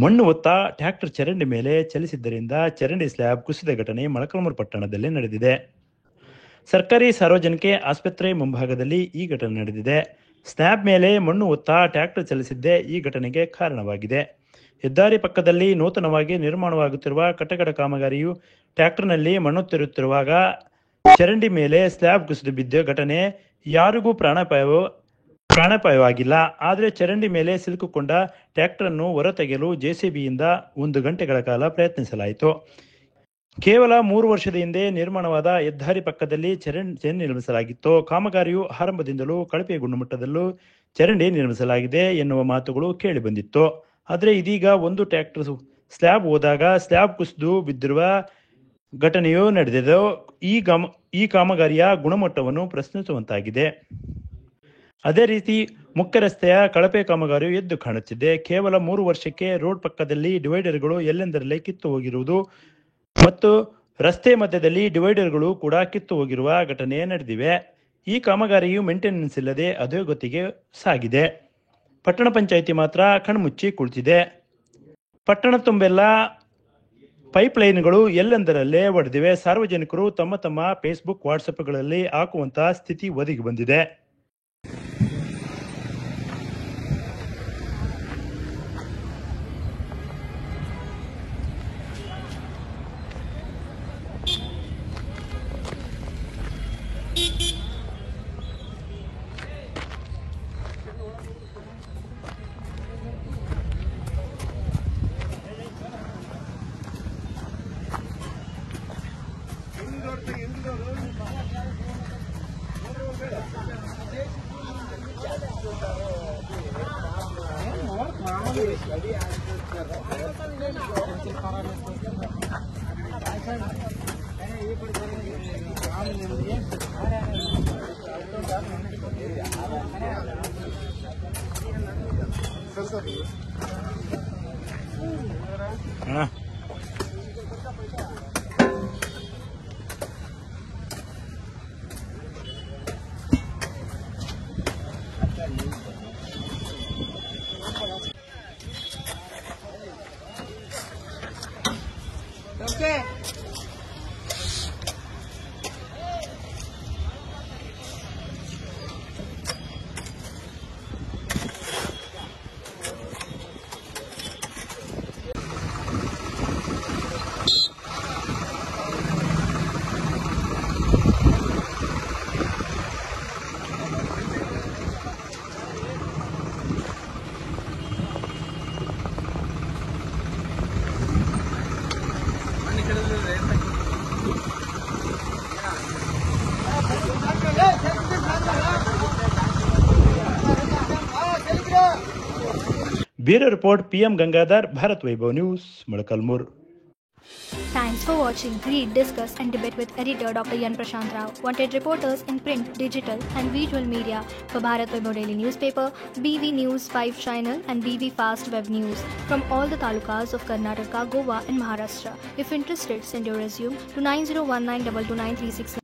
ಮಣ್ಣು ಹೊತ್ತ ಟ್ರ್ಯಾಕ್ಟರ್ ಚರಂಡಿ ಮೇಲೆ ಚಲಿಸಿದ್ದರಿಂದ ಚರಂಡಿ ಸ್ಲ್ಯಾಬ್ ಕುಸಿದ ಘಟನೆ ಮೊಳಕಾಲ್ಮೂರು ಪಟ್ಟಣದಲ್ಲಿ ನಡೆದಿದೆ. ಸರ್ಕಾರಿ ಸಾರ್ವಜನಿಕ ಆಸ್ಪತ್ರೆ ಮುಂಭಾಗದಲ್ಲಿ ಈ ಘಟನೆ ನಡೆದಿದೆ. ಸ್ಲ್ಯಾಬ್ ಮೇಲೆ ಮಣ್ಣು ಹೊತ್ತ ಟ್ರ್ಯಾಕ್ಟರ್ ಚಲಿಸಿದ್ದೇ ಈ ಘಟನೆಗೆ ಕಾರಣವಾಗಿದೆ. ಹೆದ್ದಾರಿ ಪಕ್ಕದಲ್ಲಿ ನೂತನವಾಗಿ ನಿರ್ಮಾಣವಾಗುತ್ತಿರುವ ಕಟ್ಟಡ ಕಾಮಗಾರಿಯು ಟ್ರ್ಯಾಕ್ಟರ್ನಲ್ಲಿ ಮಣ್ಣು ತರುತ್ತಿರುವಾಗ ಚರಂಡಿ ಮೇಲೆ ಸ್ಲ್ಯಾಬ್ ಕುಸಿದು ಬಿದ್ದ ಘಟನೆ ಯಾರಿಗೂ ಪ್ರಾಣಾಪಾಯವಾಗಿಲ್ಲ. ಆದರೆ ಚರಂಡಿ ಮೇಲೆ ಸಿಲುಕಿಕೊಂಡ ಟ್ರ್ಯಾಕ್ಟರ್ ಅನ್ನು ಹೊರತೆಗೆಯಲು ಜೆಸಿಬಿಯಿಂದ 1 ಗಂಟೆಗಳ ಕಾಲ ಪ್ರಯತ್ನಿಸಲಾಯಿತು. ಕೇವಲ 3 ವರ್ಷದ ಹಿಂದೆ ನಿರ್ಮಾಣವಾದ ಹೆದ್ದಾರಿ ಪಕ್ಕದಲ್ಲಿ ಚರಂಡಿ ನಿರ್ಮಿಸಲಾಗಿತ್ತು. ಕಾಮಗಾರಿಯು ಆರಂಭದಿಂದಲೂ ಕಳಪೆ ಗುಣಮಟ್ಟದಲ್ಲೂ ಚರಂಡಿ ನಿರ್ಮಿಸಲಾಗಿದೆ ಎನ್ನುವ ಮಾತುಗಳು ಕೇಳಿಬಂದಿತ್ತು. ಆದರೆ ಇದೀಗ ಒಂದು ಟ್ರ್ಯಾಕ್ಟರ್ ಸ್ಲ್ಯಾಬ್ ಹೋದಾಗ ಸ್ಲ್ಯಾಬ್ ಕುಸಿದು ಬಿದ್ದಿರುವ ಘಟನೆಯೂ ನಡೆದಿದ್ದು ಈ ಕಾಮಗಾರಿಯ ಗುಣಮಟ್ಟವನ್ನು ಪ್ರಶ್ನಿಸುವಂತಾಗಿದೆ. ಅದೇ ರೀತಿ ಮುಖ್ಯ ರಸ್ತೆಯ ಕಳಪೆ ಕಾಮಗಾರಿಯು ಎದ್ದು ಕಾಣುತ್ತಿದೆ. ಕೇವಲ 3 ವರ್ಷಕ್ಕೆ ರೋಡ್ ಪಕ್ಕದಲ್ಲಿ ಡಿವೈಡರ್ಗಳು ಎಲ್ಲೆಂದರಲ್ಲೇ ಕಿತ್ತು ಹೋಗಿರುವುದು ಮತ್ತು ರಸ್ತೆ ಮಧ್ಯದಲ್ಲಿ ಡಿವೈಡರ್ಗಳು ಕೂಡ ಕಿತ್ತು ಹೋಗಿರುವ ಘಟನೆ ನಡೆದಿವೆ. ಈ ಕಾಮಗಾರಿಯು ಮೇಂಟೆನೆನ್ಸ್ ಇಲ್ಲದೆ ಅಧೋಗತಿಗೆ ಸಾಗಿದೆ. ಪಟ್ಟಣ ಪಂಚಾಯಿತಿ ಮಾತ್ರ ಕಣ್ಮುಚ್ಚಿ ಕುಳಿತಿದೆ. ಪಟ್ಟಣ ತುಂಬೆಲ್ಲ ಪೈಪ್ಲೈನ್ಗಳು ಎಲ್ಲೆಂದರಲ್ಲೇ ಒಡೆದಿವೆ. ಸಾರ್ವಜನಿಕರು ತಮ್ಮ ಫೇಸ್ಬುಕ್, ವಾಟ್ಸಪ್ಗಳಲ್ಲಿ ಹಾಕುವಂತಹ ಸ್ಥಿತಿ ಒದಗಿ ಬಂದಿದೆ. Bureau report PM Gangadhar, Bharat Vaibhav news, Molakalmuru. Thanks for watching. Read, discuss and debate with editor Dr. Yan Prashant Rao. Wanted reporters in print, digital and visual media for Bharat Vaibhav Daily Newspaper, BV News 5 Channel and BV Fast Web News from all the talukas of Karnataka, Goa and Maharashtra. If interested, send your resume to 9019229369.